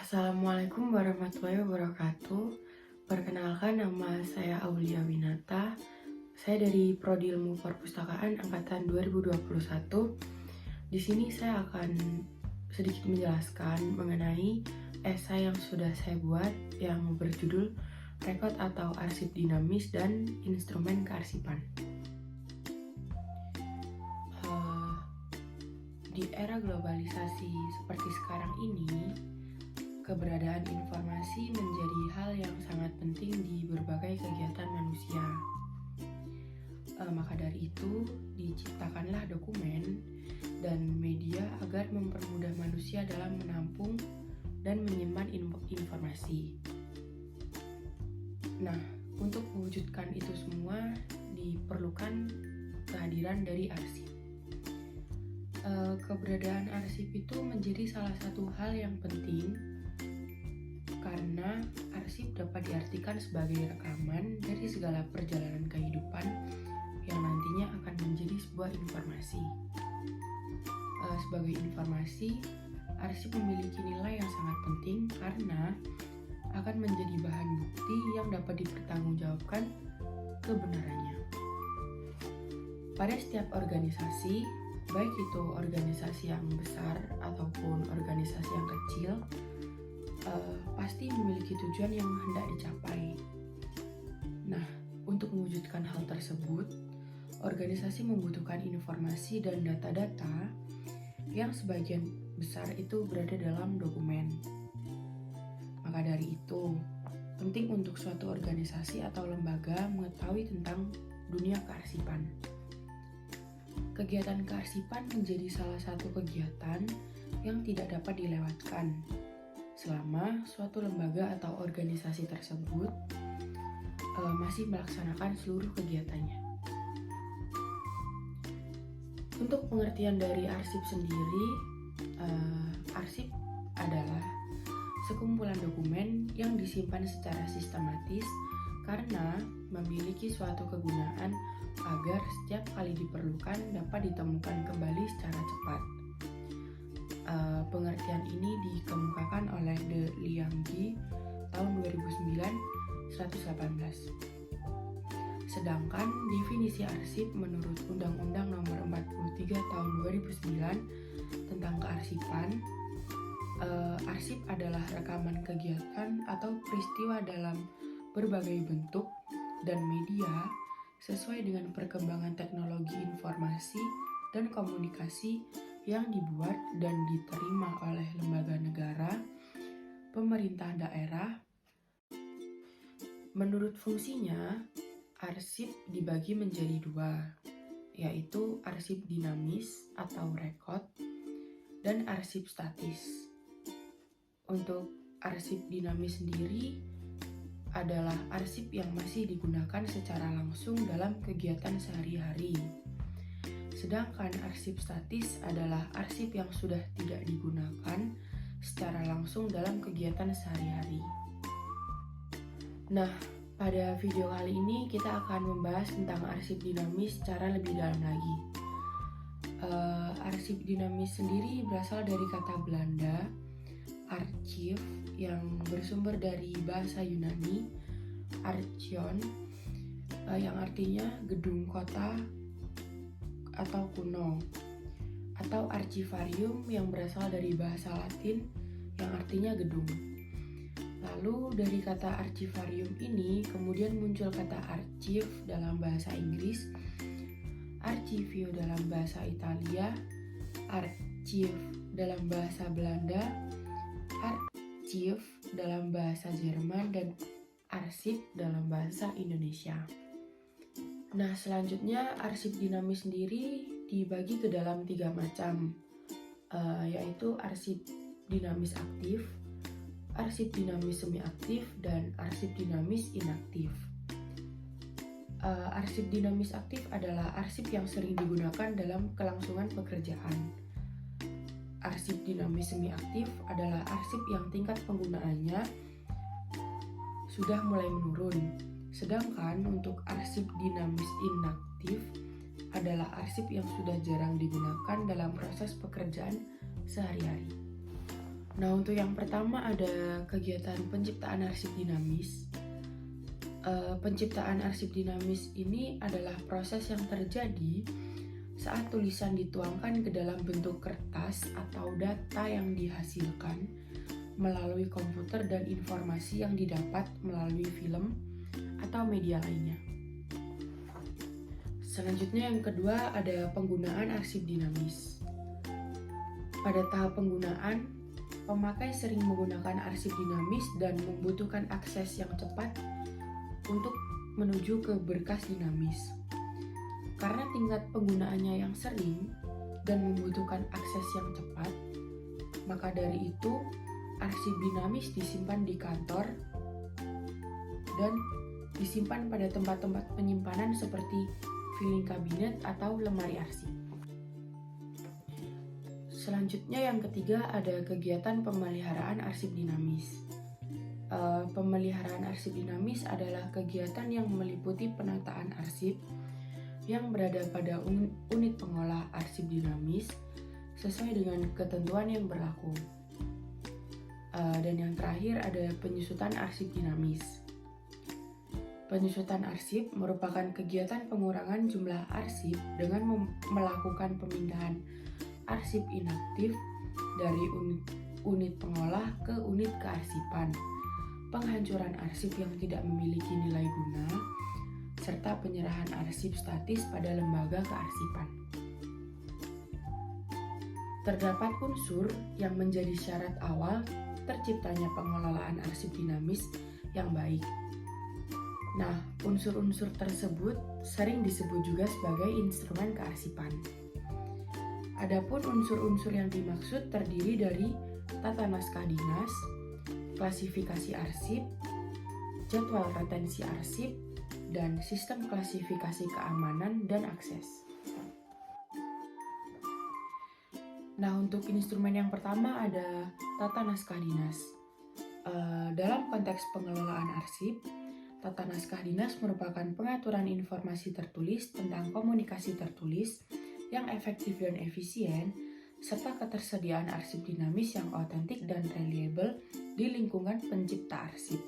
Assalamualaikum warahmatullahi wabarakatuh. Perkenalkan, nama saya Aulia Winata. Saya dari Prodi Ilmu Perpustakaan angkatan 2021. Di sini saya akan sedikit menjelaskan mengenai esai yang sudah saya buat yang berjudul Rekod atau Arsip Dinamis dan Instrumen Kearsipan. Di era globalisasi seperti sekarang ini, keberadaan informasi menjadi hal yang sangat penting di berbagai kegiatan manusia. Maka dari itu, diciptakanlah dokumen dan media agar mempermudah manusia dalam menampung dan menyimpan informasi. Nah, untuk mewujudkan itu semua diperlukan kehadiran dari arsip. Keberadaan arsip itu menjadi salah satu hal yang penting karena arsip dapat diartikan sebagai rekaman dari segala perjalanan kehidupan yang nantinya akan menjadi sebuah informasi. Sebagai informasi, arsip memiliki nilai yang sangat penting karena akan menjadi bahan bukti yang dapat dipertanggungjawabkan kebenarannya. Pada setiap organisasi, baik itu organisasi yang besar ataupun organisasi yang kecil, pasti memiliki tujuan yang hendak dicapai. Nah, untuk mewujudkan hal tersebut, organisasi membutuhkan informasi dan data-data yang sebagian besar itu berada dalam dokumen. Maka dari itu, penting untuk suatu organisasi atau lembaga mengetahui tentang dunia kearsipan. Kegiatan kearsipan menjadi salah satu kegiatan yang tidak dapat dilewatkan selama suatu lembaga atau organisasi tersebut masih melaksanakan seluruh kegiatannya. Untuk pengertian dari arsip sendiri, arsip adalah sekumpulan dokumen yang disimpan secara sistematis karena memiliki suatu kegunaan agar setiap kali diperlukan dapat ditemukan kembali secara cepat. Pengertian ini dikemukakan oleh De Liangji tahun 2009 118. Sedangkan definisi arsip menurut Undang-Undang Nomor 43 tahun 2009 tentang kearsipan, arsip adalah rekaman kegiatan atau peristiwa dalam berbagai bentuk dan media sesuai dengan perkembangan teknologi informasi dan komunikasi yang dibuat dan diterima oleh lembaga negara, pemerintah daerah. Menurut fungsinya, arsip dibagi menjadi dua, yaitu arsip dinamis atau rekod dan arsip statis. Untuk arsip dinamis sendiri adalah arsip yang masih digunakan secara langsung dalam kegiatan sehari-hari. Sedangkan arsip statis adalah arsip yang sudah tidak digunakan secara langsung dalam kegiatan sehari-hari. Nah, pada video kali ini kita akan membahas tentang arsip dinamis secara lebih dalam lagi. Arsip dinamis sendiri berasal dari kata Belanda, archief, yang bersumber dari bahasa Yunani, archion, yang artinya gedung kota atau kuno, atau archivarium yang berasal dari bahasa Latin yang artinya gedung. Lalu dari kata archivarium ini kemudian muncul kata archive dalam bahasa Inggris, archivio dalam bahasa Italia, archive dalam bahasa Belanda, archive dalam bahasa Jerman, dan arsip dalam bahasa Indonesia. Nah, selanjutnya arsip dinamis sendiri dibagi ke dalam 3 macam, yaitu arsip dinamis aktif, arsip dinamis semi-aktif, dan arsip dinamis inaktif. Arsip dinamis aktif adalah arsip yang sering digunakan dalam kelangsungan pekerjaan. Arsip dinamis semi-aktif adalah arsip yang tingkat penggunaannya sudah mulai menurun. Sedangkan untuk arsip dinamis inaktif adalah arsip yang sudah jarang digunakan dalam proses pekerjaan sehari-hari. Nah, untuk yang pertama ada kegiatan penciptaan arsip dinamis. Penciptaan arsip dinamis ini adalah proses yang terjadi saat tulisan dituangkan ke dalam bentuk kertas atau data yang dihasilkan melalui komputer dan informasi yang didapat melalui film atau media lainnya. Selanjutnya yang kedua ada penggunaan arsip dinamis. Pada tahap penggunaan, pemakai sering menggunakan arsip dinamis dan membutuhkan akses yang cepat untuk menuju ke berkas dinamis. Karena tingkat penggunaannya yang sering dan membutuhkan akses yang cepat, maka dari itu arsip dinamis disimpan di kantor dan disimpan pada tempat-tempat penyimpanan seperti filing kabinet atau lemari arsip. Selanjutnya yang ketiga ada kegiatan pemeliharaan arsip dinamis. Pemeliharaan arsip dinamis adalah kegiatan yang meliputi penataan arsip yang berada pada unit pengolah arsip dinamis sesuai dengan ketentuan yang berlaku. Dan yang terakhir ada penyusutan arsip dinamis. Penyusutan arsip merupakan kegiatan pengurangan jumlah arsip dengan melakukan pemindahan arsip inaktif dari unit pengolah ke unit kearsipan, penghancuran arsip yang tidak memiliki nilai guna, serta penyerahan arsip statis pada lembaga kearsipan. Terdapat unsur yang menjadi syarat awal terciptanya pengelolaan arsip dinamis yang baik. Nah, unsur-unsur tersebut sering disebut juga sebagai instrumen kearsipan. Adapun unsur-unsur yang dimaksud terdiri dari tata naskah dinas, klasifikasi arsip, jadwal retensi arsip, dan sistem klasifikasi keamanan dan akses. Nah, untuk instrumen yang pertama ada tata naskah dinas. Dalam konteks pengelolaan arsip, tata naskah dinas merupakan pengaturan informasi tertulis tentang komunikasi tertulis yang efektif dan efisien, serta ketersediaan arsip dinamis yang otentik dan reliable di lingkungan pencipta arsip.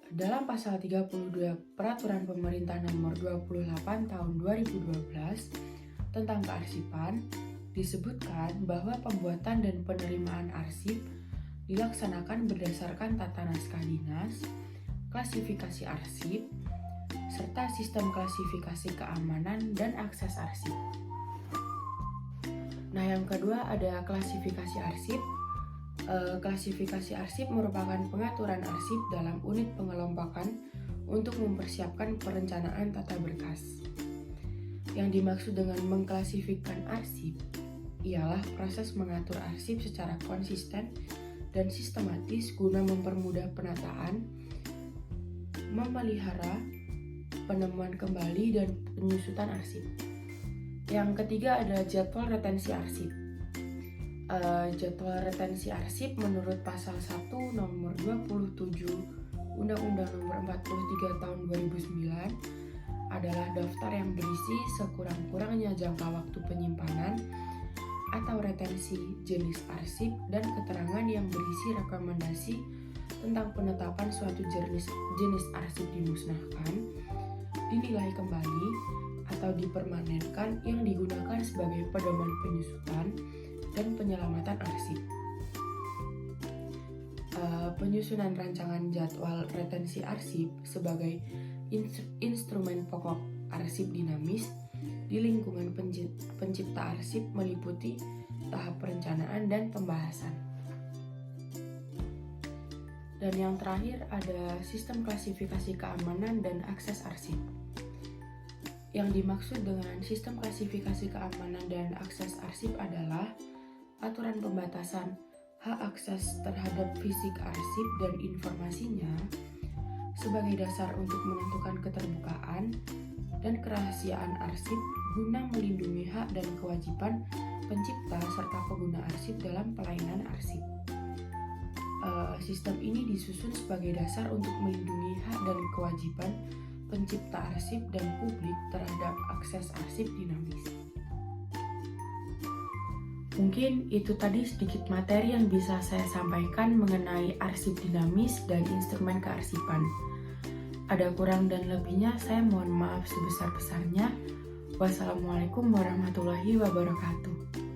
Dalam pasal 32 Peraturan Pemerintah Nomor 28 Tahun 2012 tentang kearsipan, disebutkan bahwa pembuatan dan penerimaan arsip dilaksanakan berdasarkan tata naskah dinas, klasifikasi arsip, serta sistem klasifikasi keamanan dan akses arsip. Nah, yang kedua ada klasifikasi arsip. Klasifikasi arsip merupakan pengaturan arsip dalam unit pengelompokan untuk mempersiapkan perencanaan tata berkas. Yang dimaksud dengan mengklasifikasikan arsip ialah proses mengatur arsip secara konsisten dan sistematis guna mempermudah penataan, memelihara, penemuan kembali, dan penyusutan arsip. Yang ketiga ada jadwal retensi arsip. Jadwal retensi arsip menurut pasal 1 nomor 27 Undang-Undang nomor 43 tahun 2009 adalah daftar yang berisi sekurang-kurangnya jangka waktu penyimpanan atau retensi jenis arsip dan keterangan yang berisi rekomendasi tentang penetapan suatu jenis arsip dimusnahkan, dinilai kembali, atau dipermanenkan yang digunakan sebagai pedoman penyusutan dan penyelamatan arsip. Penyusunan rancangan jadwal retensi arsip sebagai instrumen pokok arsip dinamis di lingkungan pencipta arsip meliputi tahap perencanaan dan pembahasan. Dan yang terakhir ada sistem klasifikasi keamanan dan akses arsip. Yang dimaksud dengan sistem klasifikasi keamanan dan akses arsip adalah aturan pembatasan hak akses terhadap fisik arsip dan informasinya sebagai dasar untuk menentukan keterbukaan dan kerahasiaan arsip guna melindungi hak dan kewajiban pencipta serta pengguna arsip dalam pelayanan arsip. Sistem ini disusun sebagai dasar untuk melindungi hak dan kewajiban pencipta arsip dan publik terhadap akses arsip dinamis. Mungkin itu tadi sedikit materi yang bisa saya sampaikan mengenai arsip dinamis dan instrumen kearsipan. Ada kurang dan lebihnya, saya mohon maaf sebesar-besarnya. Wassalamualaikum warahmatullahi wabarakatuh.